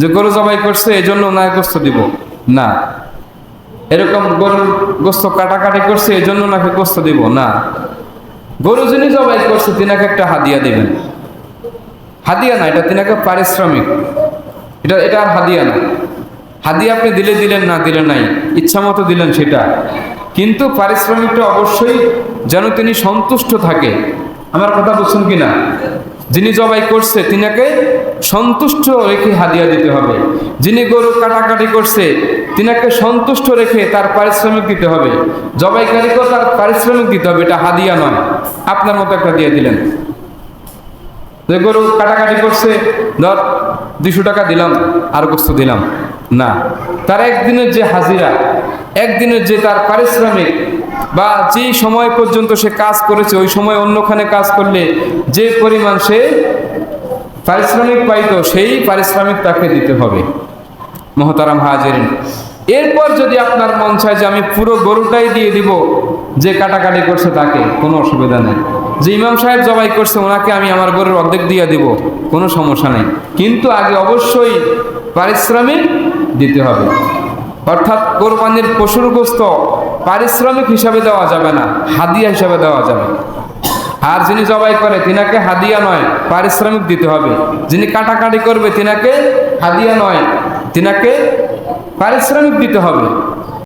যে গরু জবাই করছে এই জন্য ওনাকে গোস্ত দিব না, এরকম গরুর গোস্ত কাটাকাটি করছে এই জন্য ওনাকে গোস্ত দিব না। গরু যিনি জবাই করছে তিনাকে একটা হাদিয়া দিবেন। হাদিয়া না, এটা তিনাকে পারিশ্রমিক, এটা আর হাদিয়া না। হাদিয়া আপনি দিলে দিলেন, না দিলে নাই, ইচ্ছা মতো দিলেন সেটা, কিন্তু পারিশ্রমিকটা অবশ্যই যেন তিনি সন্তুষ্ট থাকে। আমার কথা বুঝছেন কিনা? যিনি জবাই করছে তিনাকে সন্তুষ্ট রেখে হাদিয়া দিতে হবে। যিনি গরু কাটাকাটি করছে তিনাকে সন্তুষ্ট রেখে তার পারিশ্রমিক দিতে হবে। জবাইকারীকেও তার পারিশ্রমিক দিতে হবে, এটা হাদিয়া নয়। আপনার মতো একটা দিয়ে দিলেন, যে গরু কাটাকাটি করছে, ধর 200 টাকা দিলাম আর গোস্ত দিলাম না। তার একদিনের যে হাজিরা, একদিনের যে তার পারিশ্রমিক, বা যে সময় পর্যন্ত সে কাজ করেছে ওই সময় অন্যখানে কাজ করলে যে পরিমাণ সে পারিশ্রমিক পাইতো সেই পারিশ্রমিক তাকে দিতে হবে। মহতারাম হাজিরিন, এরপর যদি আপনার মন চায় যে আমি পুরো গরুটাই দিয়ে দিব যে কাটাকাটি করছে তাকে, কোনো অসুবিধা নেই। যে ইমাম সাহেব জবাই করছে ওনাকে আমি আমার গরুর অর্ধেক দিয়ে দিব, কোনো সমস্যা নেই, কিন্তু আগে অবশ্যই পারিশ্রমিক দিতে হবে। অর্থাৎ কোরবানির পশুর গোস্ত পারিশ্রমিক হিসাবে দেওয়া যাবে না, হাদিয়া হিসাবে দেওয়া যাবে। আর যিনি জবাই করে তিনাকে হাদিয়া নয়, পারিশ্রমিক দিতে হবে। যিনি কাটাকাটি করবে তিনাকে হাদিয়া নয়, তিনাকে পারিশ্রমিক দিতে হবে।